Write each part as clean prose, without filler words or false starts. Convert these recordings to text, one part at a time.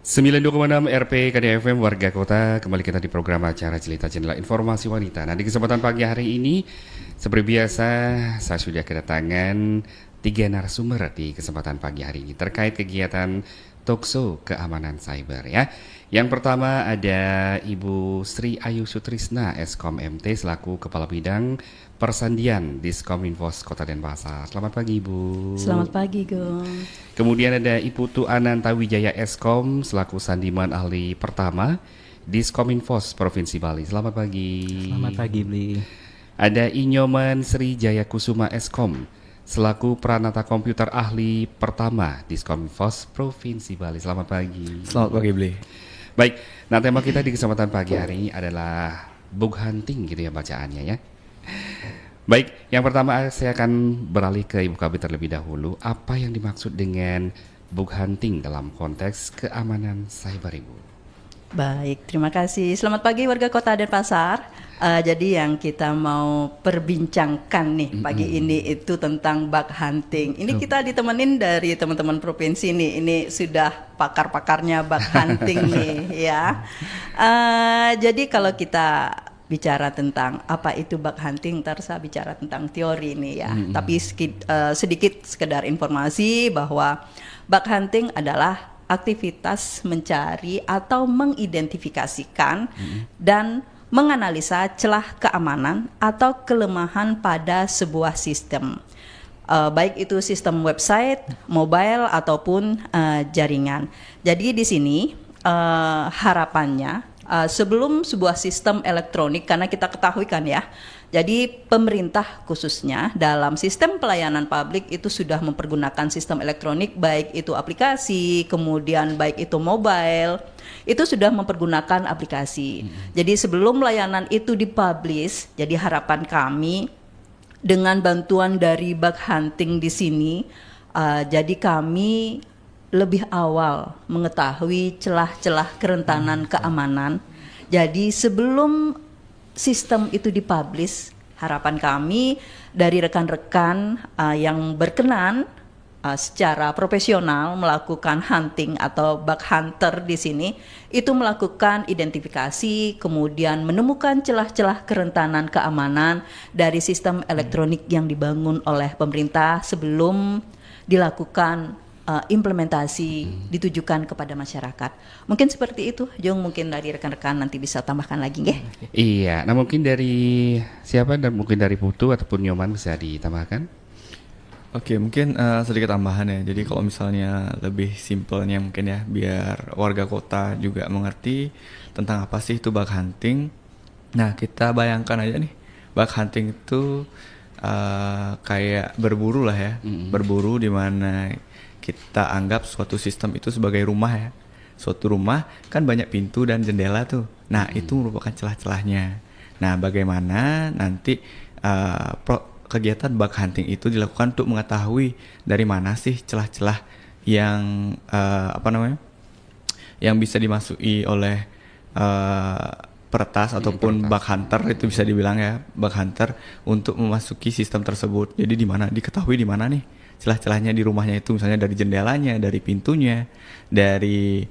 92,6 RP KDFM Warga Kota. Kembali kita di program acara Jelita Jendela Informasi Wanita. Nah, di kesempatan pagi hari ini seperti biasa saya sudah kedatangan 3 narasumber di kesempatan pagi hari ini terkait kegiatan Talkshow Keamanan Cyber ya. Yang pertama ada Ibu Sri Ayu Sutrisna Eskom MT selaku Kepala Bidang Persandian Diskominfos Kota Denpasar. Selamat pagi Ibu. Selamat pagi Gong. Kemudian ada Ibu Tu Ananta Wijaya Eskom selaku Sandiman Ahli Pertama Diskominfos Provinsi Bali. Selamat pagi. Selamat pagi Bli. Ada Inyoman Sri Jaya Kusuma Eskom selaku Pranata Komputer Ahli Pertama Diskominfos Provinsi Bali. Selamat pagi. Selamat pagi Bli. Baik, nah tema kita di kesempatan pagi hari ini adalah bug hunting gitu ya bacaannya ya. Baik, yang pertama saya akan beralih ke Ibu Kabit terlebih dahulu. Apa yang dimaksud dengan bug hunting dalam konteks keamanan cyber Ibu? Baik, terima kasih. Selamat pagi warga Kota Denpasar. Jadi yang kita mau perbincangkan nih pagi ini itu tentang bug hunting. Ini kita ditemenin dari teman-teman provinsi nih. Ini sudah pakar-pakarnya bug hunting nih ya. Jadi kalau kita bicara tentang apa itu bug hunting, ntar saya bicara tentang teori nih ya. Tapi sedikit sekedar informasi bahwa bug hunting adalah aktivitas mencari atau mengidentifikasikan dan menganalisa celah keamanan atau kelemahan pada sebuah sistem. Baik itu sistem website, mobile ataupun jaringan. Jadi di sini harapannya sebelum sebuah sistem elektronik, karena kita ketahui kan ya, jadi pemerintah khususnya dalam sistem pelayanan publik itu sudah mempergunakan sistem elektronik, baik itu aplikasi, kemudian baik itu mobile, itu sudah mempergunakan aplikasi. Jadi sebelum layanan itu dipublish, jadi harapan kami dengan bantuan dari bug hunting di sini, jadi kami lebih awal mengetahui celah-celah kerentanan keamanan. Jadi sebelum sistem itu dipublish, harapan kami dari rekan-rekan yang berkenan secara profesional melakukan hunting atau bug hunter di sini itu melakukan identifikasi, kemudian menemukan celah-celah kerentanan keamanan dari sistem elektronik yang dibangun oleh pemerintah sebelum dilakukan implementasi ditujukan kepada masyarakat. Mungkin seperti itu, Jong. Mungkin dari rekan-rekan nanti bisa tambahkan lagi, nggih? Iya, nah mungkin dari siapa dan mungkin dari Putu ataupun Nyoman bisa ditambahkan? Oke, mungkin sedikit tambahan ya. Jadi kalau misalnya lebih simpelnya mungkin ya, biar warga kota juga mengerti tentang apa sih itu bug hunting. Nah, kita bayangkan aja nih, bug hunting itu kayak berburu lah ya. Berburu di mana kita anggap suatu sistem itu sebagai rumah ya. Suatu rumah kan banyak pintu dan jendela tuh. Nah, itu merupakan celah-celahnya. Nah, bagaimana nanti kegiatan bug hunting itu dilakukan untuk mengetahui dari mana sih celah-celah yang yang bisa dimasuki oleh peretas ataupun bug hunter, itu bisa dibilang ya, bug hunter untuk memasuki sistem tersebut. Jadi diketahui di mana nih celah-celahnya di rumahnya itu, misalnya dari jendelanya, dari pintunya, dari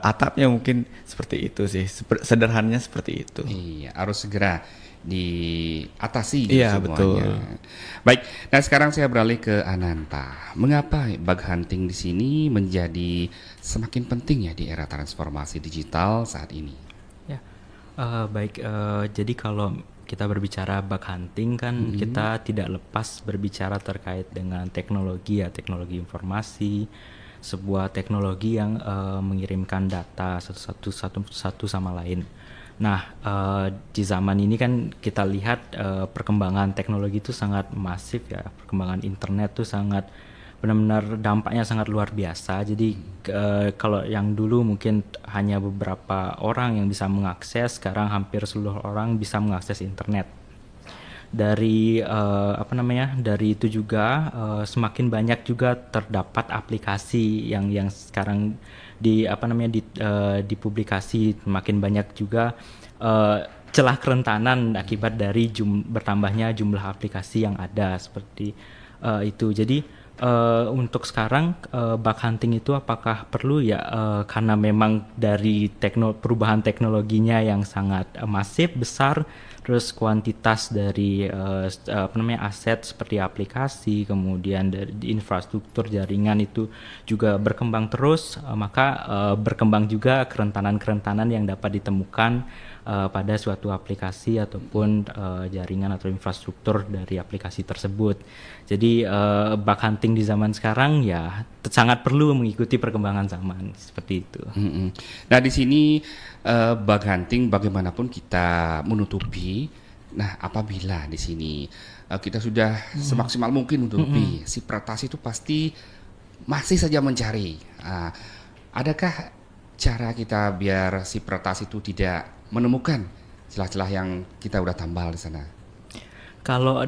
atapnya, mungkin seperti itu sih. Sederhananya seperti itu. Iya, harus segera diatasi iya, semuanya. Betul. Baik, nah sekarang saya beralih ke Ananta. Mengapa bug hunting di sini menjadi semakin penting ya di era transformasi digital saat ini? Ya, jadi kalau kita berbicara bug hunting kan kita tidak lepas berbicara terkait dengan teknologi ya, teknologi informasi, sebuah teknologi yang mengirimkan data satu sama lain. Nah, di zaman ini kan kita lihat perkembangan teknologi itu sangat masif ya, perkembangan internet itu sangat benar-benar dampaknya sangat luar biasa. Jadi kalau yang dulu mungkin hanya beberapa orang yang bisa mengakses, sekarang hampir seluruh orang bisa mengakses internet. Dari dari itu juga semakin banyak juga terdapat aplikasi yang sekarang dipublikasi, semakin banyak juga celah kerentanan akibat dari bertambahnya jumlah aplikasi yang ada seperti itu. Jadi Untuk sekarang bug hunting itu apakah perlu ya, karena memang dari perubahan teknologinya yang sangat masif besar, terus kuantitas dari aset seperti aplikasi, kemudian dari infrastruktur jaringan itu juga berkembang terus, maka berkembang juga kerentanan-kerentanan yang dapat ditemukan pada suatu aplikasi ataupun jaringan atau infrastruktur dari aplikasi tersebut. Jadi bug hunting di zaman sekarang ya sangat perlu mengikuti perkembangan zaman seperti itu. Nah di sini bug hunting bagaimanapun kita menutupi. Nah apabila di sini kita sudah semaksimal mungkin menutupi, si peretas itu pasti masih saja mencari. Adakah cara kita biar si peretas itu tidak menemukan celah-celah yang kita udah tambal di sana? Kalau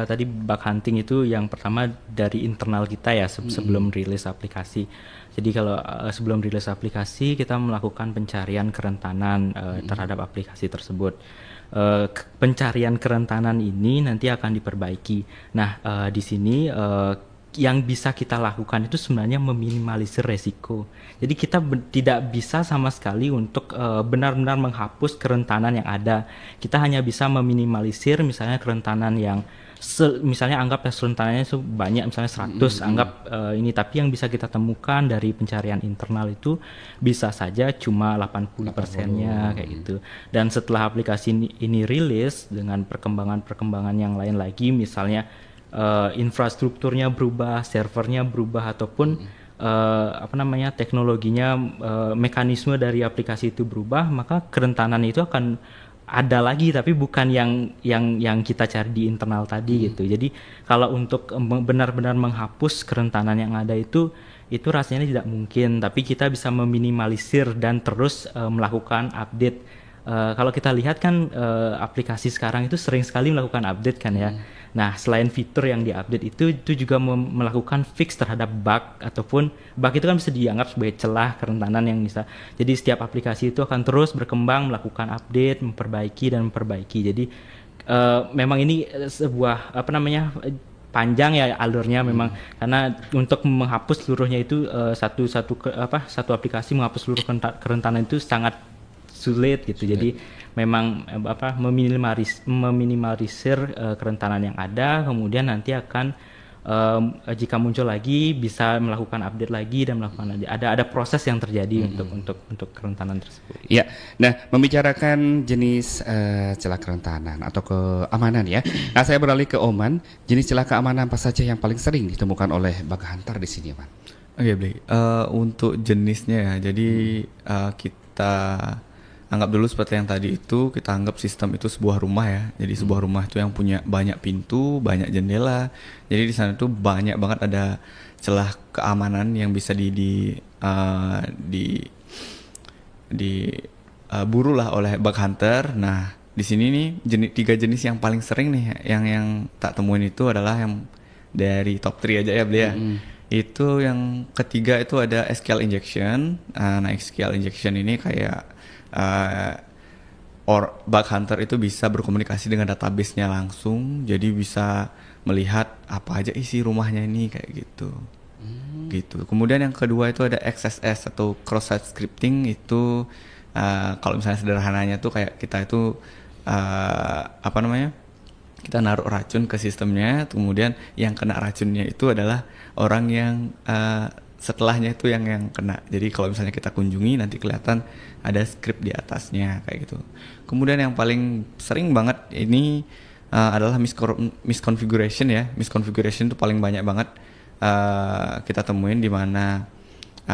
tadi bug hunting itu yang pertama dari internal kita ya, sebelum rilis aplikasi. Jadi kalau sebelum rilis aplikasi kita melakukan pencarian kerentanan terhadap aplikasi tersebut. Pencarian kerentanan ini nanti akan diperbaiki. Nah, di sini yang bisa kita lakukan itu sebenarnya meminimalisir resiko. Jadi kita tidak bisa sama sekali untuk benar-benar menghapus kerentanan yang ada. Kita hanya bisa meminimalisir misalnya kerentanan yang misalnya anggap kerentanannya banyak, misalnya 100, anggap ini, tapi yang bisa kita temukan dari pencarian internal itu bisa saja cuma 80%-nya kayak gitu. Dan setelah aplikasi ini rilis dengan perkembangan-perkembangan yang lain lagi, misalnya infrastrukturnya berubah, servernya berubah, ataupun teknologinya, mekanisme dari aplikasi itu berubah, maka kerentanan itu akan ada lagi, tapi bukan yang kita cari di internal tadi gitu. Jadi kalau untuk benar-benar menghapus kerentanan yang ada itu rasanya tidak mungkin, tapi kita bisa meminimalisir dan terus melakukan update. Kalau kita lihat kan aplikasi sekarang itu sering sekali melakukan update kan ya. Nah, selain fitur yang diupdate itu juga melakukan fix terhadap bug, ataupun bug itu kan bisa dianggap sebagai celah kerentanan yang bisa. Jadi setiap aplikasi itu akan terus berkembang, melakukan update, memperbaiki. Jadi memang ini sebuah panjang ya alurnya memang, karena untuk menghapus seluruhnya itu satu aplikasi menghapus seluruh kerentanan itu sangat sulit gitu. Jadi memang meminimalisir kerentanan yang ada, kemudian nanti akan jika muncul lagi bisa melakukan update lagi dan melakukan ada proses yang terjadi untuk kerentanan tersebut. Ya, nah membicarakan jenis celah kerentanan atau keamanan ya. Nah saya beralih ke Oman, jenis celah keamanan apa saja yang paling sering ditemukan oleh bug hunter di sini, Oman? Oke, Blay. Untuk jenisnya ya, jadi kita anggap dulu seperti yang tadi itu, kita anggap sistem itu sebuah rumah ya. Jadi sebuah rumah itu yang punya banyak pintu, banyak jendela. Jadi di sana tuh banyak banget ada celah keamanan yang bisa buru lah oleh bug hunter. Nah, di sini nih tiga jenis yang paling sering nih yang tak temuin itu adalah yang dari top 3 aja ya, Blay ya. Itu yang ketiga itu ada SQL injection. Nah, SQL injection ini kayak bug hunter itu bisa berkomunikasi dengan database-nya langsung, jadi bisa melihat apa aja isi rumahnya ini kayak gitu. Gitu. Kemudian yang kedua itu ada XSS atau cross site scripting. Itu kalau misalnya sederhananya tuh kayak kita itu kita naruh racun ke sistemnya, kemudian yang kena racunnya itu adalah orang yang setelahnya itu yang kena. Jadi kalau misalnya kita kunjungi nanti kelihatan ada script di atasnya kayak gitu. Kemudian yang paling sering banget ini adalah misconfiguration ya. Misconfiguration itu paling banyak banget kita temuin, di mana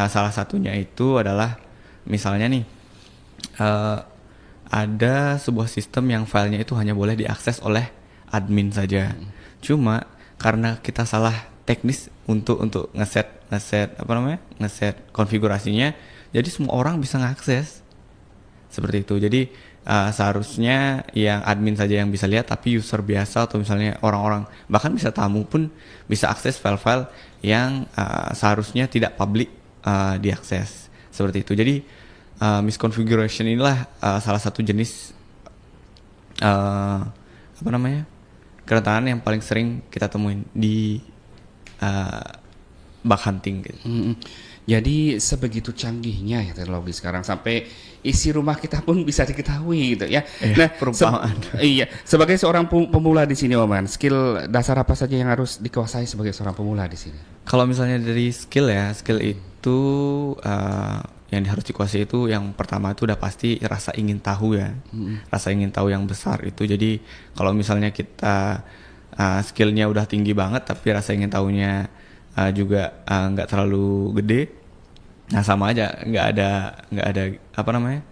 salah satunya itu adalah misalnya nih ada sebuah sistem yang filenya itu hanya boleh diakses oleh admin saja. Cuma karena kita salah teknis untuk ngeset konfigurasinya, jadi semua orang bisa ngakses seperti itu. Jadi seharusnya yang admin saja yang bisa lihat, tapi user biasa atau misalnya orang-orang, bahkan bisa tamu pun bisa akses file-file yang seharusnya tidak public diakses seperti itu. Jadi misconfiguration inilah salah satu jenis kerentanan yang paling sering kita temuin di bug hunting gitu. Jadi sebegitu canggihnya ya teknologi sekarang sampai isi rumah kita pun bisa diketahui gitu ya. Iya, perumpamaan. Iya, sebagai seorang pemula di sini Oman, skill dasar apa saja yang harus dikuasai sebagai seorang pemula di sini? Kalau misalnya dari skill ya, skill itu yang harus dikuasai itu yang pertama itu udah pasti rasa ingin tahu ya. Rasa ingin tahu yang besar itu. Jadi kalau misalnya kita skillnya udah tinggi banget tapi rasa ingin tahunya juga nggak terlalu gede, nah sama aja nggak ada apa namanya,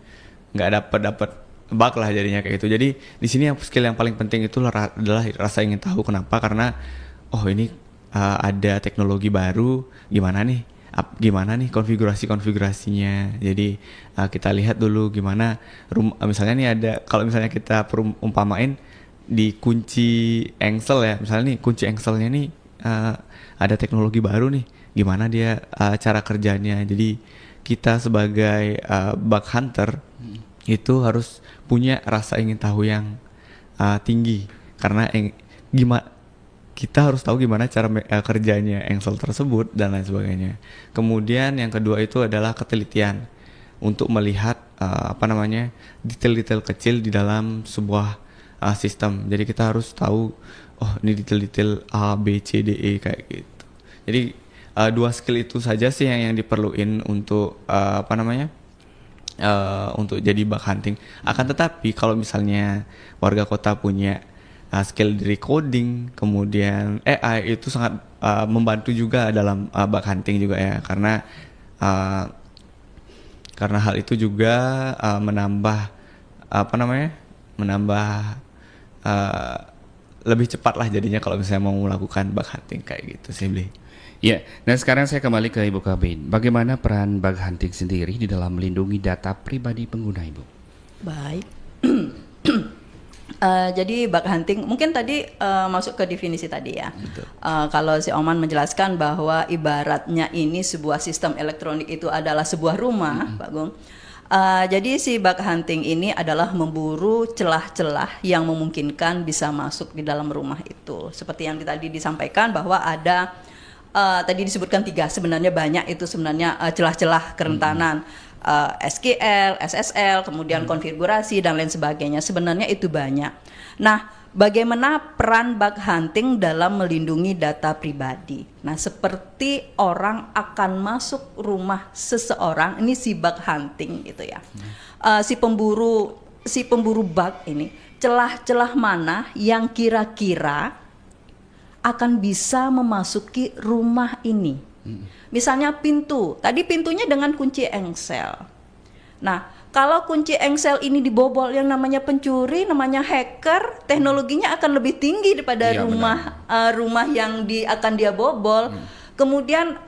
nggak dapat bug lah jadinya kayak gitu. Jadi di sini yang skill yang paling penting itu adalah rasa ingin tahu. Kenapa? Karena oh ini ada teknologi baru, gimana nih konfigurasinya. Jadi kita lihat dulu gimana misalnya nih ada, kalau misalnya kita umpamain di kunci engsel ya, misalnya nih kunci engselnya nih ada teknologi baru nih, gimana dia cara kerjanya. Jadi kita sebagai bug hunter itu harus punya rasa ingin tahu yang tinggi, karena kita harus tahu gimana cara kerjanya engsel tersebut dan lain sebagainya. Kemudian yang kedua itu adalah ketelitian untuk melihat detail-detail kecil di dalam sebuah sistem. Jadi kita harus tahu oh ini detail-detail A, B, C, D, E kayak gitu. Jadi dua skill itu saja sih yang diperluin untuk untuk jadi bug hunting. Akan tetapi kalau misalnya warga kota punya skill dari coding, kemudian AI itu sangat membantu juga dalam bug hunting juga ya, karena hal itu juga menambah lebih cepat lah jadinya kalau misalnya mau melakukan bug hunting kayak gitu sih, Bli. Ya, dan sekarang saya kembali ke Ibu Kabin. Bagaimana peran bug hunting sendiri di dalam melindungi data pribadi pengguna, Ibu? Baik. Jadi bug hunting mungkin tadi masuk ke definisi tadi ya. Kalau si Oman menjelaskan bahwa ibaratnya ini sebuah sistem elektronik itu adalah sebuah rumah, Pak Gung. Jadi si bug hunting ini adalah memburu celah-celah yang memungkinkan bisa masuk di dalam rumah itu. Seperti yang tadi disampaikan bahwa ada tadi disebutkan 3, sebenarnya banyak itu sebenarnya celah-celah kerentanan. SQL, SSL, kemudian konfigurasi dan lain sebagainya. Sebenarnya itu banyak. Nah, bagaimana peran bug hunting dalam melindungi data pribadi? Nah, seperti orang akan masuk rumah seseorang, ini si bug hunting gitu ya. Si pemburu bug ini, celah-celah mana yang kira-kira akan bisa memasuki rumah ini? Misalnya pintu, tadi pintunya dengan kunci engsel. Nah, kalau kunci engsel ini dibobol, yang namanya pencuri, namanya hacker, teknologinya akan lebih tinggi daripada rumah yang akan dia bobol. Kemudian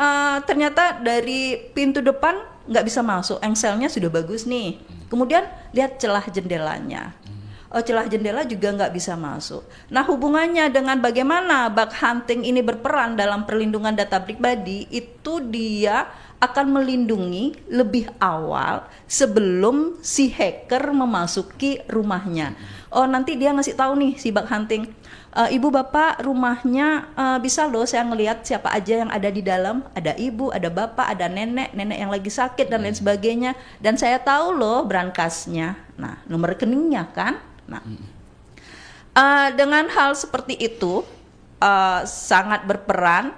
ternyata dari pintu depan nggak bisa masuk, engselnya sudah bagus nih. Kemudian lihat celah jendelanya. Celah jendela juga nggak bisa masuk. Nah, hubungannya dengan bagaimana bug hunting ini berperan dalam perlindungan data pribadi, itu dia akan melindungi lebih awal sebelum si hacker memasuki rumahnya. Nanti dia ngasih tahu nih si bug hunting, ibu bapak rumahnya bisa loh saya ngelihat siapa aja yang ada di dalam, ada ibu, ada bapak, ada nenek yang lagi sakit dan lain sebagainya, dan saya tahu loh brankasnya, nah nomor rekeningnya kan. Nah, dengan hal seperti itu sangat berperan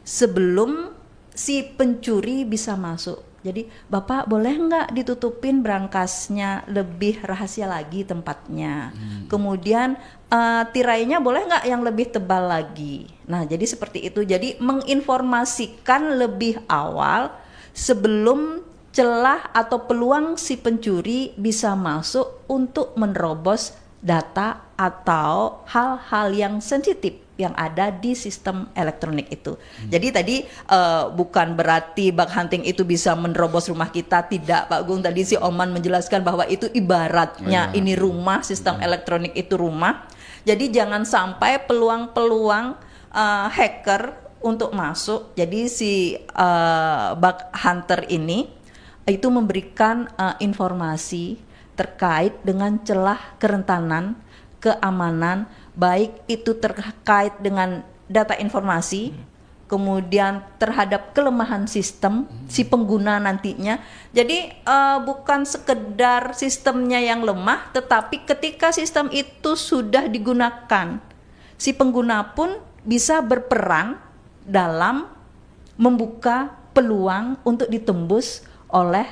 sebelum si pencuri bisa masuk. Jadi, Bapak boleh nggak ditutupin brankasnya, lebih rahasia lagi tempatnya. Kemudian tirainya boleh nggak yang lebih tebal lagi. Nah, jadi seperti itu. Jadi menginformasikan lebih awal sebelum celah atau peluang si pencuri bisa masuk untuk menerobos data atau hal-hal yang sensitif yang ada di sistem elektronik itu. Jadi tadi bukan berarti bug hunting itu bisa menerobos rumah kita, tidak Pak Gung. Tadi si Oman menjelaskan bahwa itu ibaratnya ini rumah, sistem elektronik itu rumah. Jadi jangan sampai peluang-peluang hacker untuk masuk. Jadi si bug hunter ini itu memberikan informasi terkait dengan celah kerentanan, keamanan, baik itu terkait dengan data informasi, kemudian terhadap kelemahan sistem si pengguna nantinya. Jadi bukan sekedar sistemnya yang lemah, tetapi ketika sistem itu sudah digunakan, si pengguna pun bisa berperan dalam membuka peluang untuk ditembus oleh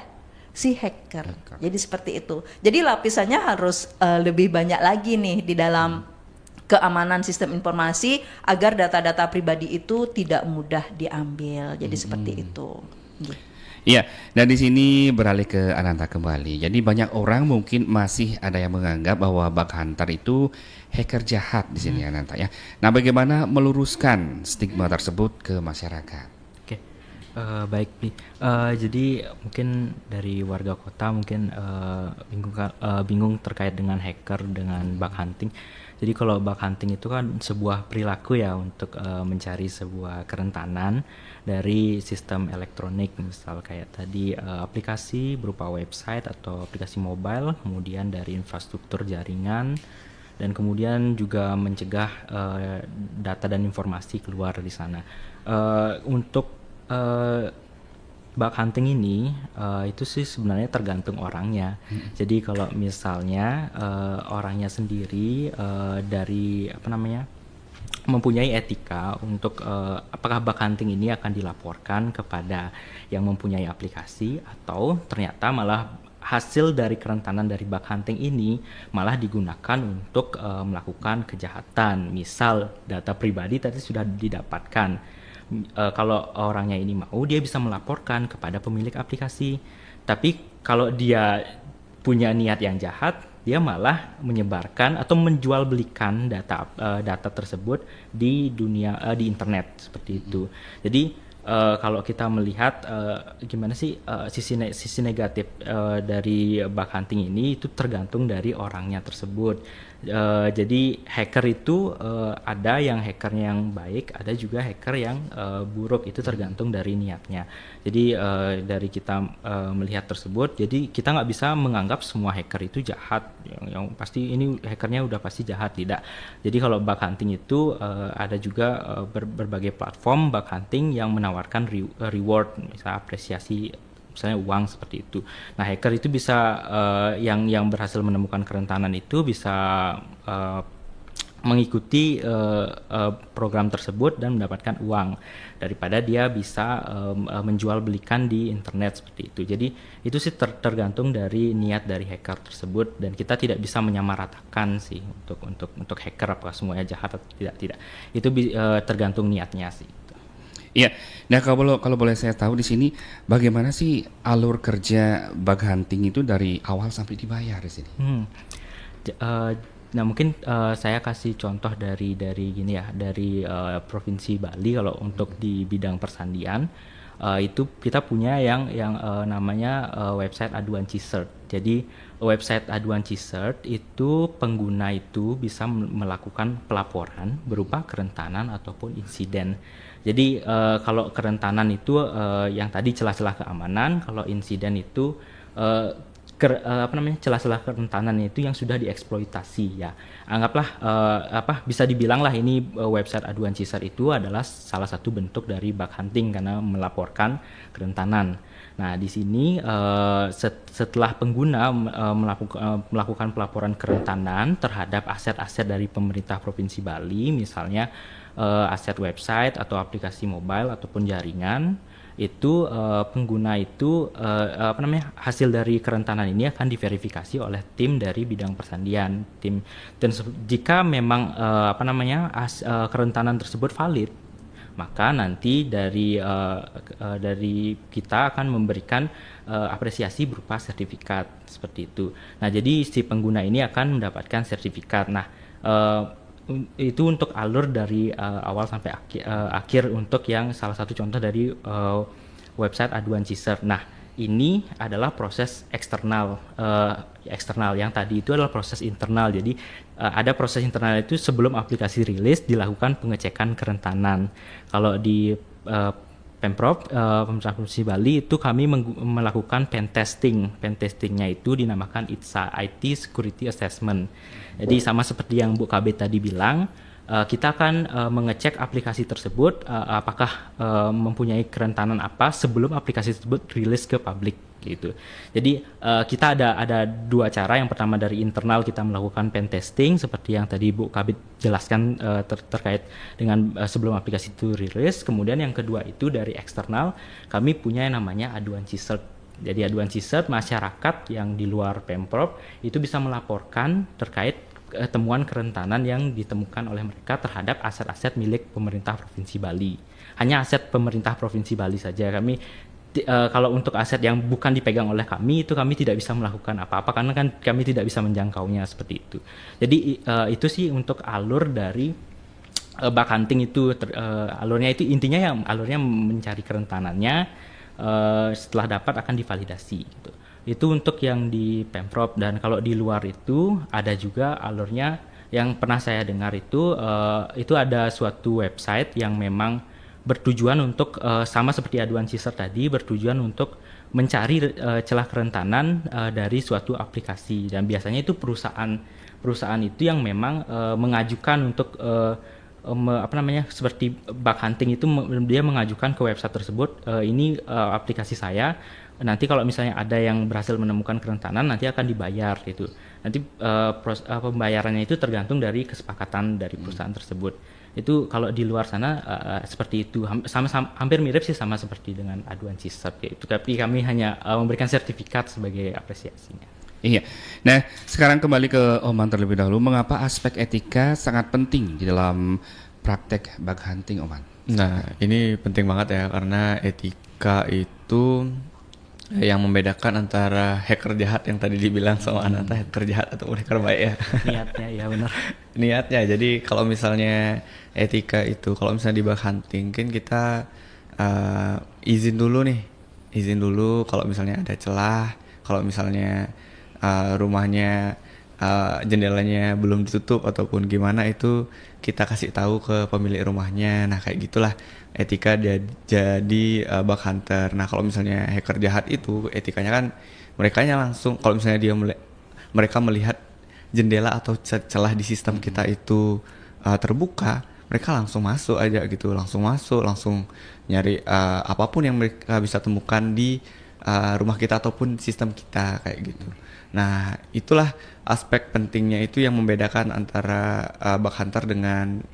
si hacker. Jadi seperti itu. Jadi lapisannya harus lebih banyak lagi nih di dalam keamanan sistem informasi agar data-data pribadi itu tidak mudah diambil. Jadi seperti itu. Iya, dan di sini beralih ke Ananta kembali. Jadi banyak orang mungkin masih ada yang menganggap bahwa bug hunter itu hacker jahat di sini Ananta ya. Nah, bagaimana meluruskan stigma tersebut ke masyarakat? Oke, baik Bi. Jadi mungkin dari warga kota mungkin bingung terkait dengan hacker, dengan bug hunting. Jadi kalau bug hunting itu kan sebuah perilaku ya untuk mencari sebuah kerentanan dari sistem elektronik, misal kayak tadi aplikasi berupa website atau aplikasi mobile, kemudian dari infrastruktur jaringan, dan kemudian juga mencegah data dan informasi keluar dari sana. Untuk bug hunting ini itu sih sebenarnya tergantung orangnya. Jadi kalau misalnya orangnya sendiri dari mempunyai etika untuk apakah bug hunting ini akan dilaporkan kepada yang mempunyai aplikasi, atau ternyata malah hasil dari kerentanan dari bug hunting ini malah digunakan untuk melakukan kejahatan. Misal data pribadi tadi sudah didapatkan. Kalau orangnya ini mau, dia bisa melaporkan kepada pemilik aplikasi. Tapi kalau dia punya niat yang jahat, dia malah menyebarkan atau menjual belikan data tersebut di di internet seperti itu. Jadi kalau kita melihat gimana sih sisi negatif dari bug hunting ini, itu tergantung dari orangnya tersebut. Jadi hacker itu ada yang hackernya yang baik, ada juga hacker yang buruk, itu tergantung dari niatnya. Jadi dari kita melihat tersebut, jadi kita nggak bisa menganggap semua hacker itu jahat, yang pasti ini hackernya udah pasti jahat, tidak. Jadi kalau bug hunting itu ada juga berbagai platform bug hunting yang menawarkan reward, misalnya apresiasi, misalnya uang seperti itu. Nah, hacker itu bisa yang berhasil menemukan kerentanan itu bisa mengikuti program tersebut dan mendapatkan uang daripada dia bisa menjual belikan di internet seperti itu. Jadi itu sih tergantung dari niat dari hacker tersebut, dan kita tidak bisa menyamaratakan sih untuk hacker apakah semuanya jahat atau tidak. Itu tergantung niatnya sih. Iya. Nah, kalau boleh saya tahu di sini bagaimana sih alur kerja bug hunting itu dari awal sampai dibayar di sini? Nah, mungkin saya kasih contoh dari gini ya, dari Provinsi Bali. Kalau untuk di bidang persandian itu kita punya yang namanya website aduan CSIRT. Jadi website aduan CSIRT itu pengguna itu bisa melakukan pelaporan berupa kerentanan ataupun insiden. Jadi kalau kerentanan itu yang tadi celah-celah keamanan, kalau insiden itu celah-celah kerentanan itu yang sudah dieksploitasi ya. Anggaplah bisa dibilang lah ini website aduan CSIRT itu adalah salah satu bentuk dari bug hunting karena melaporkan kerentanan. Nah, di sini setelah pengguna melakukan pelaporan kerentanan terhadap aset-aset dari pemerintah Provinsi Bali, misalnya aset website atau aplikasi mobile ataupun jaringan, itu pengguna itu hasil dari kerentanan ini akan diverifikasi oleh tim dari bidang persandian. Dan jika memang kerentanan tersebut valid, maka nanti dari kita akan memberikan apresiasi berupa sertifikat seperti itu. Nah, jadi si pengguna ini akan mendapatkan sertifikat. Nah, itu untuk alur dari awal sampai akhir untuk yang salah satu contoh dari website aduan CSIRT. Nah, ini adalah proses eksternal. Yang tadi itu adalah proses internal. Jadi ada proses internal itu sebelum aplikasi rilis dilakukan pengecekan kerentanan. Kalau di Pemprov, Pemerintah Provinsi Bali itu kami melakukan pen testing. Pen testingnya itu dinamakan ITSA, IT Security Assessment. Jadi sama seperti yang Bu KB tadi bilang, kita akan mengecek aplikasi tersebut apakah mempunyai kerentanan apa sebelum aplikasi tersebut rilis ke publik gitu. Jadi kita ada dua cara. Yang pertama dari internal kita melakukan pen testing seperti yang tadi Bu Kabid jelaskan terkait dengan sebelum aplikasi itu rilis. Kemudian yang kedua itu dari eksternal kami punya yang namanya aduan CSIRT. Jadi aduan CSIRT masyarakat yang di luar Pemprov itu bisa melaporkan terkait temuan kerentanan yang ditemukan oleh mereka terhadap aset-aset milik pemerintah Provinsi Bali. Hanya aset pemerintah Provinsi Bali saja. Kami kalau untuk aset yang bukan dipegang oleh kami itu kami tidak bisa melakukan apa-apa karena kan kami tidak bisa menjangkaunya seperti itu. Jadi itu sih untuk alur dari bug hunting itu alurnya itu intinya yang alurnya mencari kerentanannya, setelah dapat akan divalidasi gitu. Itu untuk yang di Pemprov. Dan kalau di luar itu ada juga alurnya yang pernah saya dengar itu ada suatu website yang memang bertujuan untuk sama seperti aduan CSIRT tadi, bertujuan untuk mencari celah kerentanan dari suatu aplikasi. Dan biasanya itu perusahaan itu yang memang mengajukan untuk seperti bug hunting itu dia mengajukan ke website tersebut, ini aplikasi saya, nanti kalau misalnya ada yang berhasil menemukan kerentanan nanti akan dibayar gitu. Nanti pembayarannya itu tergantung dari kesepakatan dari perusahaan tersebut. Itu kalau di luar sana seperti itu, hampir mirip sih sama seperti dengan aduan CSIRT gitu. Tapi kami hanya memberikan sertifikat sebagai apresiasinya. Iya. Nah, sekarang kembali ke Oman terlebih dahulu. Mengapa aspek etika sangat penting di dalam praktek bug hunting, Oman? Nah, ini penting banget ya karena etika itu yang membedakan antara hacker jahat yang tadi dibilang sama Ananta, hacker jahat atau hacker baik ya. Niatnya ya benar. Niatnya. Jadi kalau misalnya etika itu, kalau misalnya di bug hunting kan kita izin dulu kalau misalnya ada celah, kalau misalnya rumahnya jendelanya belum ditutup ataupun gimana itu kita kasih tahu ke pemilik rumahnya. Nah kayak gitulah etika jadi bug hunter. Nah kalau misalnya hacker jahat itu etikanya kan mereka langsung kalau misalnya mereka melihat jendela atau celah di sistem kita itu terbuka, mereka langsung masuk aja gitu, langsung nyari apapun yang mereka bisa temukan di rumah kita ataupun sistem kita kayak gitu. Nah itulah aspek pentingnya itu yang membedakan antara bug hunter dengan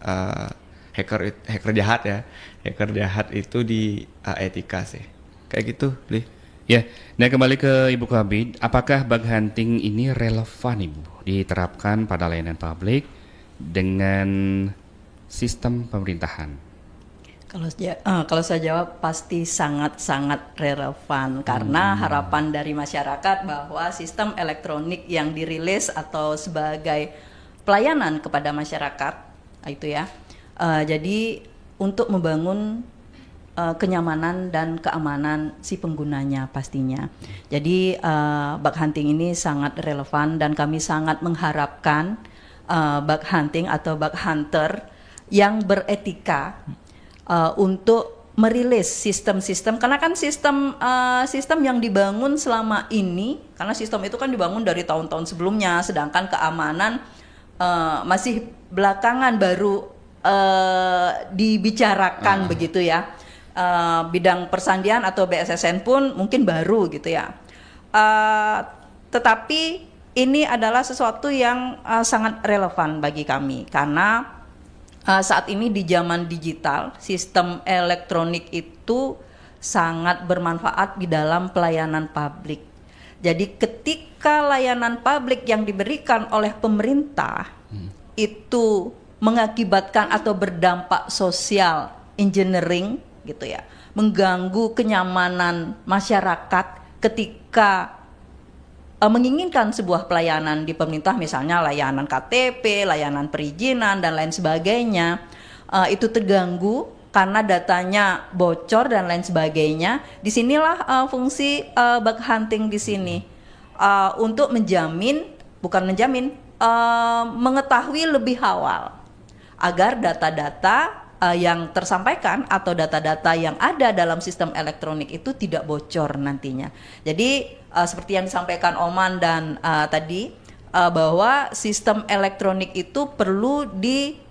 hacker jahat ya. Hacker jahat itu di etika sih kayak gitu, Li. Ya, nah kembali ke Ibu Kabid, apakah bug hunting ini relevan Ibu diterapkan pada layanan publik dengan sistem pemerintahan? Kalau saya jawab pasti sangat-sangat relevan karena harapan dari masyarakat bahwa sistem elektronik yang dirilis atau sebagai pelayanan kepada masyarakat itu ya, jadi untuk membangun kenyamanan dan keamanan si penggunanya pastinya. Jadi bug hunting ini sangat relevan dan kami sangat mengharapkan bug hunting atau bug hunter yang beretika untuk merilis sistem-sistem, karena kan sistem yang dibangun selama ini, karena sistem itu kan dibangun dari tahun-tahun sebelumnya, sedangkan keamanan masih belakangan baru dibicarakan begitu ya. Bidang persandian atau BSSN pun mungkin baru gitu ya. Tetapi ini adalah sesuatu yang sangat relevan bagi kami karena saat ini di zaman digital, sistem elektronik itu sangat bermanfaat di dalam pelayanan publik. Jadi ketika layanan publik yang diberikan oleh pemerintah itu mengakibatkan atau berdampak sosial engineering gitu ya, mengganggu kenyamanan masyarakat ketika menginginkan sebuah pelayanan di pemerintah, misalnya layanan KTP, layanan perizinan dan lain sebagainya, itu terganggu karena datanya bocor dan lain sebagainya. Disinilah fungsi bug hunting di sini untuk mengetahui lebih awal agar data-data yang tersampaikan atau data-data yang ada dalam sistem elektronik itu tidak bocor nantinya. Jadi seperti yang disampaikan Oman dan tadi bahwa sistem elektronik itu perlu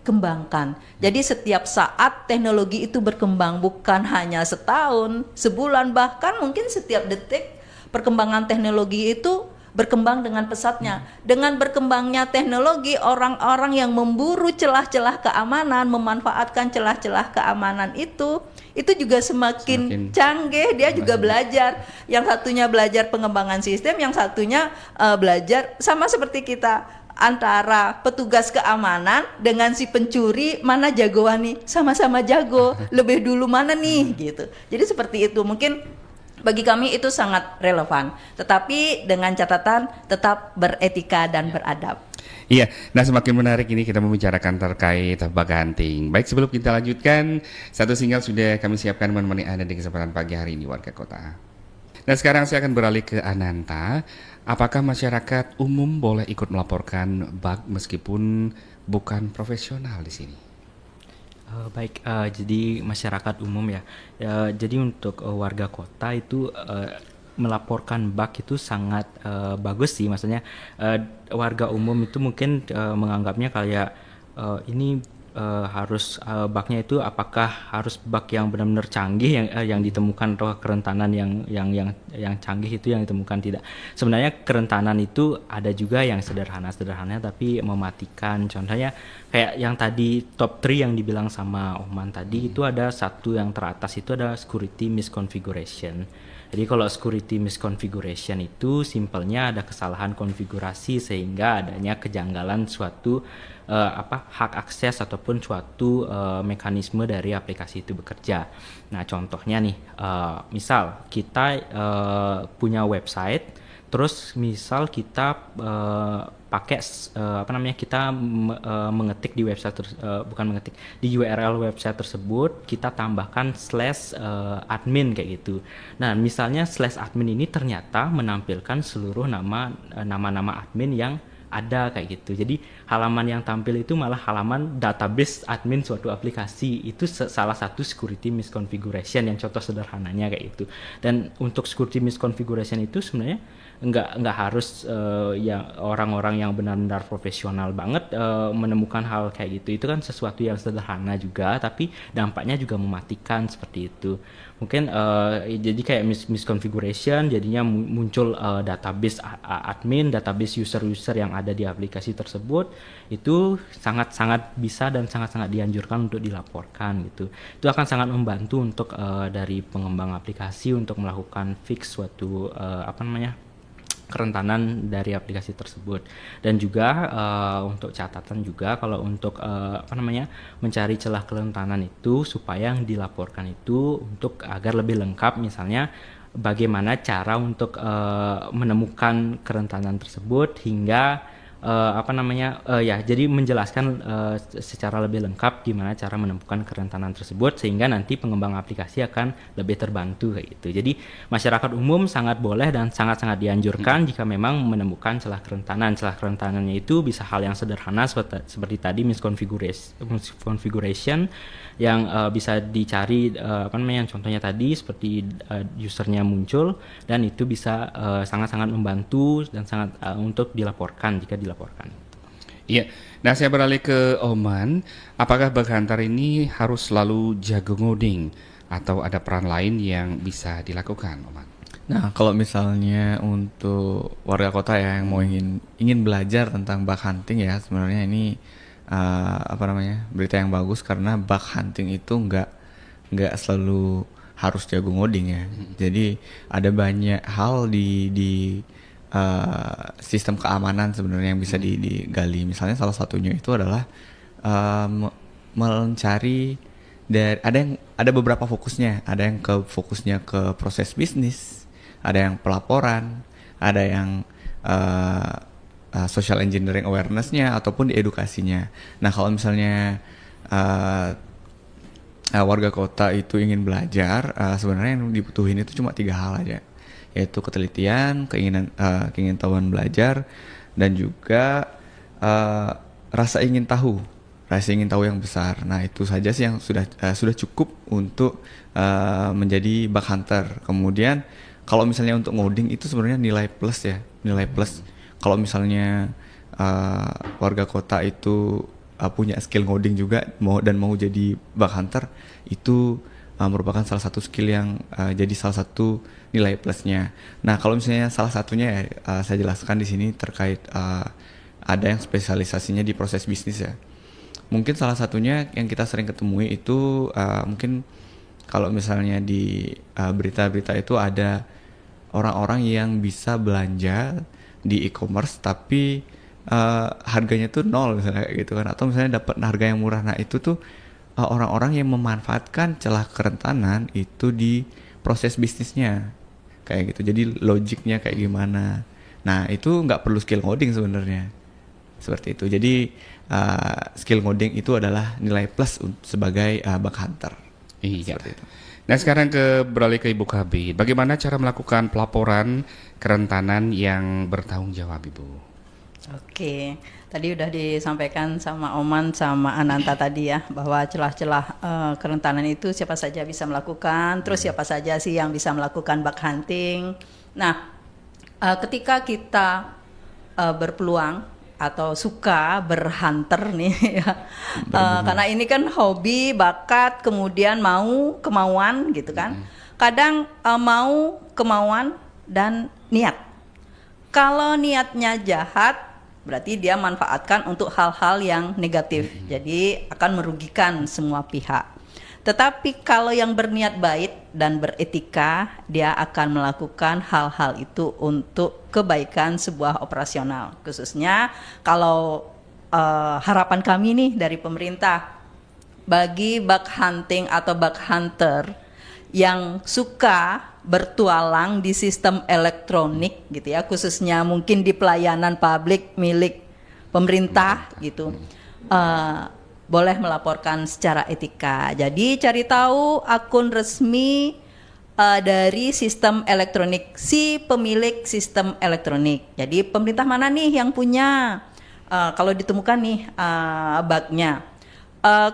kembangkan. Jadi setiap saat teknologi itu berkembang, bukan hanya setahun, sebulan, bahkan mungkin setiap detik perkembangan teknologi itu berkembang dengan pesatnya. Dengan berkembangnya teknologi, orang-orang yang memburu celah-celah keamanan, memanfaatkan celah-celah keamanan itu juga semakin canggih. Dia juga belajar. Yang satunya belajar pengembangan sistem, yang satunya belajar sama seperti kita, antara petugas keamanan dengan si pencuri, mana jagoan nih? Sama-sama jago. Lebih dulu mana nih gitu. Jadi seperti itu. Mungkin bagi kami itu sangat relevan, tetapi dengan catatan tetap beretika dan beradab. Iya, nah semakin menarik ini kita membicarakan terkait bug hunting. Baik, sebelum kita lanjutkan, satu single sudah kami siapkan menemani Anda di kesempatan pagi hari ini warga kota. Nah sekarang saya akan beralih ke Ananta. Apakah masyarakat umum boleh ikut melaporkan bug meskipun bukan profesional di sini? Baik, jadi masyarakat umum ya. Jadi untuk warga kota itu melaporkan bug itu sangat bagus sih. Maksudnya warga umum itu mungkin menganggapnya kayak ini harus bugnya itu apakah harus bug yang benar-benar canggih yang ditemukan atau kerentanan yang canggih itu yang ditemukan, tidak. Sebenarnya kerentanan itu ada juga yang sederhana tapi mematikan. Contohnya kayak yang tadi top 3 yang dibilang sama Oman tadi, itu ada satu yang teratas itu ada security misconfiguration. Jadi kalau security misconfiguration itu simpelnya ada kesalahan konfigurasi sehingga adanya kejanggalan suatu hak akses ataupun suatu mekanisme dari aplikasi itu bekerja. Nah, contohnya nih, misal kita punya website, terus misal kita pakai kita mengetik di website di URL website tersebut kita tambahkan /admin kayak gitu. Nah, misalnya /admin ini ternyata menampilkan seluruh nama-nama admin yang ada kayak gitu. Jadi halaman yang tampil itu malah halaman database admin suatu aplikasi. Itu salah satu security misconfiguration yang contoh sederhananya kayak gitu. Dan untuk security misconfiguration itu sebenarnya nggak harus yang orang-orang yang benar-benar profesional banget menemukan hal kayak gitu. Itu kan sesuatu yang sederhana juga, tapi dampaknya juga mematikan seperti itu. Mungkin jadi kayak misconfiguration, jadinya muncul database admin, database user-user yang ada di aplikasi tersebut. Itu sangat-sangat bisa dan sangat-sangat dianjurkan untuk dilaporkan gitu. Itu akan sangat membantu untuk dari pengembang aplikasi untuk melakukan fix suatu kerentanan dari aplikasi tersebut. Dan juga untuk catatan juga kalau untuk mencari celah kerentanan itu supaya yang dilaporkan itu untuk agar lebih lengkap, misalnya bagaimana cara untuk menemukan kerentanan tersebut hingga jadi menjelaskan secara lebih lengkap gimana cara menemukan kerentanan tersebut sehingga nanti pengembang aplikasi akan lebih terbantu kayak gitu. Jadi masyarakat umum sangat boleh dan sangat-sangat dianjurkan jika memang menemukan celah kerentanan. Celah kerentanannya itu bisa hal yang sederhana seperti tadi misconfiguration yang bisa dicari contohnya tadi seperti usernya muncul, dan itu bisa sangat-sangat membantu dan sangat untuk dilaporkan jika dilaporkan. Iya, nah saya beralih ke Oman. Apakah bug hunter ini harus selalu jago ngoding atau ada peran lain yang bisa dilakukan, Oman? Nah, kalau misalnya untuk warga kota ya yang mau ingin belajar tentang bug hunting ya, sebenarnya ini berita yang bagus karena bug hunting itu nggak selalu harus jago ngoding ya. Jadi ada banyak hal di sistem keamanan sebenarnya yang bisa digali. Misalnya salah satunya itu adalah mencari ada beberapa fokusnya. Ada yang fokusnya ke proses bisnis, ada yang pelaporan, ada yang social engineering awareness-nya ataupun di edukasinya. Nah, kalau misalnya warga kota itu ingin belajar, sebenarnya yang dibutuhin itu cuma 3 hal aja, yaitu ketelitian, keingintahuan belajar, dan juga rasa ingin tahu yang besar. Nah, itu saja sih yang sudah cukup untuk menjadi bug hunter. Kemudian kalau misalnya untuk ngoding itu sebenarnya nilai plus. Kalau misalnya warga kota itu punya skill ngoding juga mau jadi bug hunter, itu merupakan salah satu skill yang jadi salah satu nilai plusnya. Nah, kalau misalnya salah satunya saya jelaskan di sini terkait ada yang spesialisasinya di proses bisnis ya. Mungkin salah satunya yang kita sering ketemui itu mungkin kalau misalnya di berita-berita itu ada orang-orang yang bisa belanja di e-commerce tapi harganya tuh nol misalnya kayak gitu kan, atau misalnya dapat harga yang murah. Nah, itu tuh orang-orang yang memanfaatkan celah kerentanan itu di proses bisnisnya kayak gitu. Jadi logiknya kayak gimana. Nah, itu nggak perlu skill coding sebenarnya. Seperti itu. Jadi skill coding itu adalah nilai plus sebagai bug hunter. Iya. Seperti itu. Nah, sekarang beralih ke Ibu Kabit. Bagaimana cara melakukan pelaporan kerentanan yang bertanggung jawab, Ibu? Oke, tadi udah disampaikan sama Oman sama Ananta tadi ya, bahwa celah-celah kerentanan itu siapa saja bisa melakukan, terus siapa saja sih yang bisa melakukan bug hunting. Nah, ketika kita berpeluang atau suka berhunter nih ya, karena ini kan hobi, bakat, kemudian kemauan gitu kan. Kadang mau, kemauan, dan niat. Kalau niatnya jahat, berarti dia manfaatkan untuk hal-hal yang negatif. Jadi akan merugikan semua pihak. Tetapi kalau yang berniat baik dan beretika, dia akan melakukan hal-hal itu untuk kebaikan sebuah operasional. Khususnya kalau harapan kami nih dari pemerintah, bagi bug hunting atau bug hunter yang suka bertualang di sistem elektronik gitu ya, khususnya mungkin di pelayanan publik milik pemerintah gitu, boleh melaporkan secara etika. Jadi cari tahu akun resmi dari sistem elektronik si pemilik sistem elektronik. Jadi pemerintah mana nih yang punya, kalau ditemukan nih bugnya.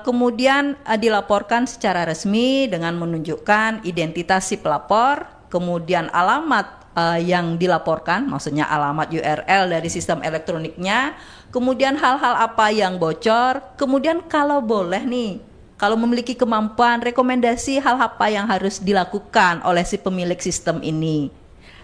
Kemudian dilaporkan secara resmi dengan menunjukkan identitas si pelapor, kemudian alamat yang dilaporkan, maksudnya alamat URL dari sistem elektroniknya, kemudian hal-hal apa yang bocor, kemudian kalau boleh nih, kalau memiliki kemampuan, rekomendasi hal apa yang harus dilakukan oleh si pemilik sistem ini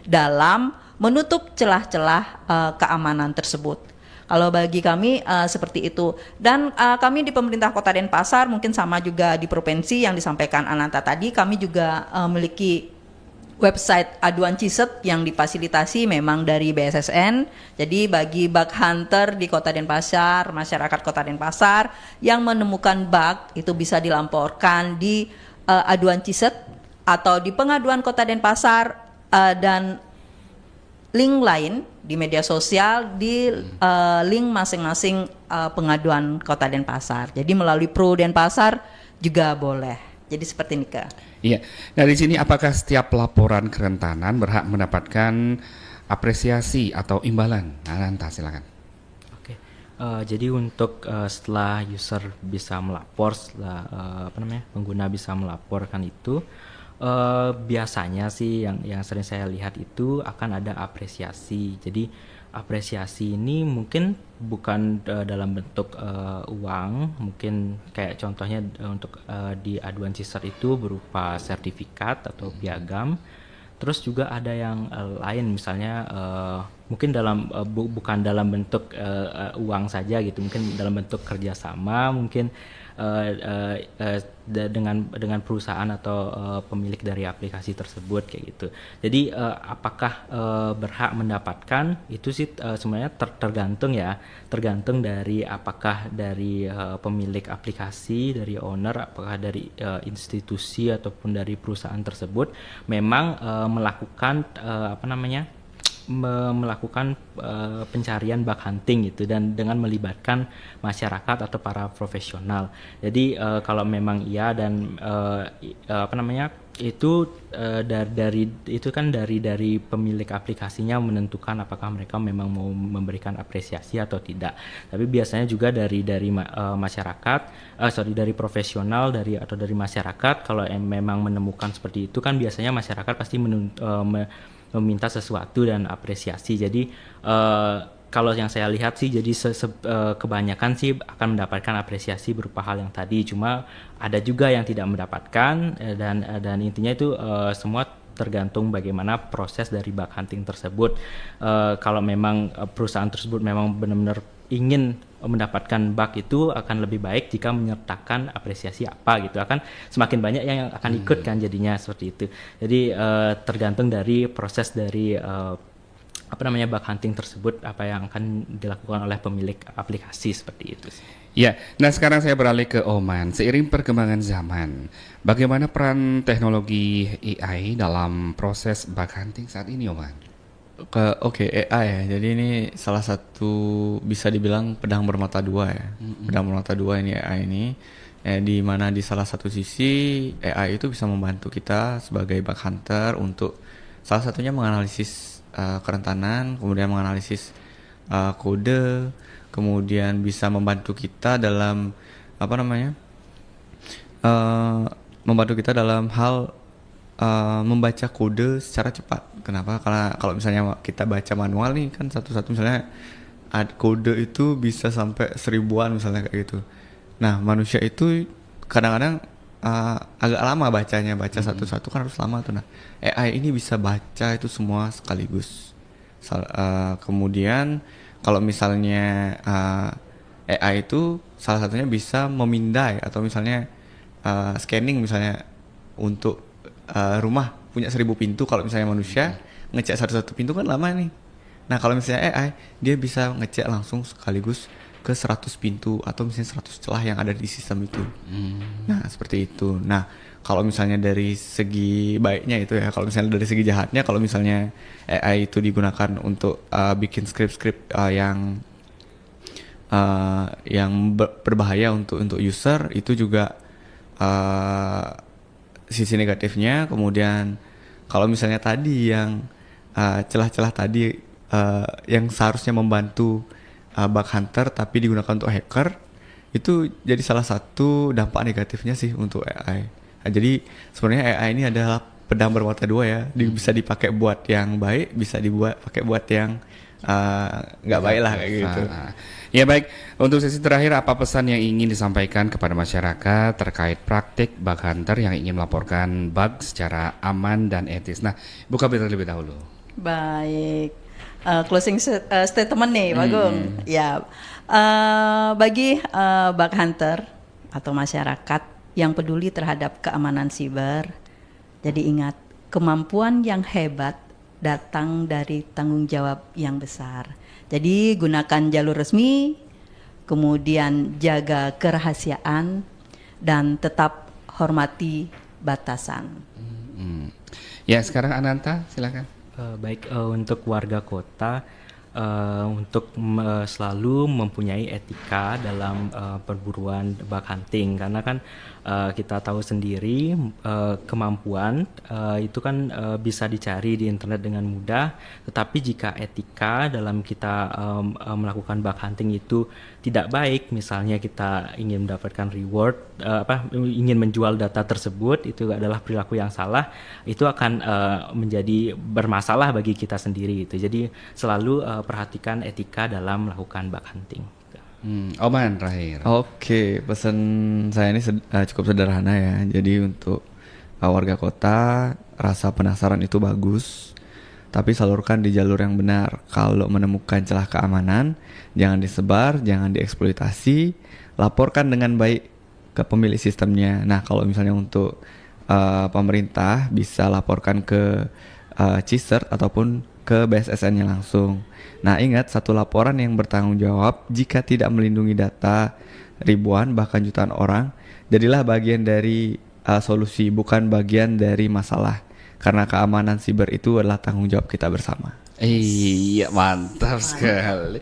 dalam menutup celah-celah keamanan tersebut. Kalau bagi kami seperti itu. Dan kami di pemerintah Kota Denpasar, mungkin sama juga di provinsi yang disampaikan Ananta tadi, kami juga memiliki website aduan CISET yang difasilitasi memang dari BSSN. Jadi bagi bug hunter di Kota Denpasar, masyarakat Kota Denpasar yang menemukan bug itu bisa dilaporkan di aduan CISET atau di pengaduan Kota Denpasar, dan link lain di media sosial di link masing-masing pengaduan Kota Denpasar. Jadi melalui Pro Denpasar juga boleh. Jadi seperti ini, Kak. Iya. Nah, di sini apakah setiap laporan kerentanan berhak mendapatkan apresiasi atau imbalan? Nah, Ananta, silakan. Oke. Jadi untuk setelah user bisa melapor, setelah pengguna bisa melaporkan itu, biasanya sih yang sering saya lihat itu akan ada apresiasi. Jadi apresiasi ini mungkin bukan dalam bentuk uang, mungkin kayak contohnya untuk di aduan CISET itu berupa sertifikat atau piagam. Terus juga ada yang lain, misalnya mungkin bukan dalam bentuk uang saja gitu, mungkin dalam bentuk kerjasama, mungkin dengan perusahaan atau pemilik dari aplikasi tersebut kayak gitu. Jadi apakah berhak mendapatkan itu sih sebenarnya tergantung dari apakah dari pemilik aplikasi, dari owner, apakah dari institusi ataupun dari perusahaan tersebut memang melakukan melakukan pencarian bug hunting gitu, dan dengan melibatkan masyarakat atau para profesional. Jadi kalau memang iya dan itu dari pemilik aplikasinya menentukan apakah mereka memang mau memberikan apresiasi atau tidak. Tapi biasanya juga dari masyarakat, dari profesional atau dari masyarakat, kalau memang menemukan seperti itu kan biasanya masyarakat pasti meminta sesuatu dan apresiasi. Jadi kalau yang saya lihat sih jadi kebanyakan sih akan mendapatkan apresiasi berupa hal yang tadi, cuma ada juga yang tidak mendapatkan, dan intinya itu semua tergantung bagaimana proses dari bug hunting tersebut. Kalau memang perusahaan tersebut memang benar-benar ingin mendapatkan bug, itu akan lebih baik jika menyertakan apresiasi apa gitu, akan semakin banyak yang akan ikut kan, jadinya seperti itu. Jadi tergantung dari proses dari bug hunting tersebut, apa yang akan dilakukan oleh pemilik aplikasi, seperti itu sih. Ya, nah sekarang saya beralih ke Oman. Seiring perkembangan zaman, bagaimana peran teknologi AI dalam proses bug hunting saat ini, Oman? Oke, AI ya. Jadi ini salah satu bisa dibilang pedang bermata dua ya. Pedang bermata dua ini AI ini. Di mana di salah satu sisi AI itu bisa membantu kita sebagai bug hunter untuk salah satunya menganalisis kerentanan, kemudian menganalisis kode, kemudian bisa membantu kita dalam membantu kita dalam hal membaca kode secara cepat. Kenapa? Karena kalau misalnya kita baca manual nih kan satu-satu, misalnya kode itu bisa sampai 1000-an misalnya kayak gitu. Nah, manusia itu kadang-kadang agak lama bacanya, baca satu-satu kan harus lama tuh. Nah, AI ini bisa baca itu semua sekaligus. Kemudian kalau misalnya AI itu salah satunya bisa memindai atau misalnya scanning misalnya untuk rumah punya 1000 pintu. Kalau misalnya manusia ngecek satu-satu pintu kan lama nih. Nah, kalau misalnya AI dia bisa ngecek langsung sekaligus ke 100 pintu atau misalnya 100 celah yang ada di sistem itu. Nah, seperti itu. Nah, kalau misalnya dari segi baiknya itu ya, kalau misalnya dari segi jahatnya, kalau misalnya AI itu digunakan untuk bikin skrip-skrip yang berbahaya untuk user, itu juga sisi negatifnya. Kemudian kalau misalnya tadi yang celah-celah tadi yang seharusnya membantu bug hunter tapi digunakan untuk hacker, itu jadi salah satu dampak negatifnya sih untuk AI. Nah, jadi sebenarnya AI ini adalah pedang bermata dua ya. Bisa dipakai buat yang baik, bisa pakai buat yang nggak baik lah kayak gitu. Ya baik, untuk sesi terakhir apa pesan yang ingin disampaikan kepada masyarakat terkait praktik bug hunter yang ingin melaporkan bug secara aman dan etis? Nah, Bu Kabir terlebih dahulu. Baik, closing statement nih, Pak Gung. Ya, bagi bug hunter atau masyarakat yang peduli terhadap keamanan siber, jadi ingat, kemampuan yang hebat datang dari tanggung jawab yang besar. Jadi gunakan jalur resmi, kemudian jaga kerahasiaan, dan tetap hormati batasan. Ya, sekarang Ananta, silakan. Baik, untuk warga kota, untuk selalu mempunyai etika dalam perburuan bug hunting, karena kan kita tahu sendiri kemampuan itu kan bisa dicari di internet dengan mudah, tetapi jika etika dalam kita melakukan bug hunting itu tidak baik, misalnya kita ingin mendapatkan reward, ingin menjual data tersebut, itu adalah perilaku yang salah, itu akan menjadi bermasalah bagi kita sendiri gitu. Jadi selalu perhatikan etika dalam melakukan bug hunting. Oman terakhir. Oke, pesan saya ini cukup sederhana ya. Jadi untuk warga kota, rasa penasaran itu bagus, tapi salurkan di jalur yang benar. Kalau menemukan celah keamanan, jangan disebar, jangan dieksploitasi, laporkan dengan baik ke pemilik sistemnya. Nah, kalau misalnya untuk pemerintah, bisa laporkan ke CISERT ataupun ke BSSN-nya langsung. Nah, ingat, satu laporan yang bertanggung jawab jika tidak melindungi data ribuan bahkan jutaan orang, jadilah bagian dari solusi, bukan bagian dari masalah. Karena keamanan siber itu adalah tanggung jawab kita bersama. Iya, mantap sekali.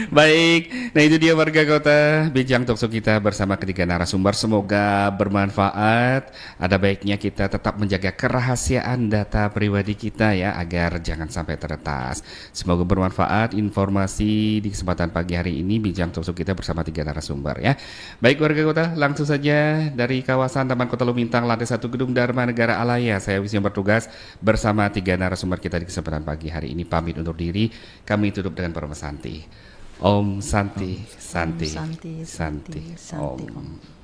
Baik, nah itu dia warga kota, bincang talkshow kita bersama ketiga narasumber. Semoga bermanfaat. Ada baiknya kita tetap menjaga kerahasiaan data pribadi kita ya, agar jangan sampai teretas. Semoga bermanfaat informasi di kesempatan pagi hari ini bincang talkshow kita bersama tiga narasumber ya. Baik warga kota, langsung saja dari kawasan Taman Kota Lumintang lantai 1 Gedung Dharma Negara Alaya, saya Wisnu bertugas bersama tiga narasumber kita di kesempatan pagi hari ini. pamit undur diri. Kami tutup dengan Parama Santi. Om Santi, Santi, Santi, Santi, Santi, Om.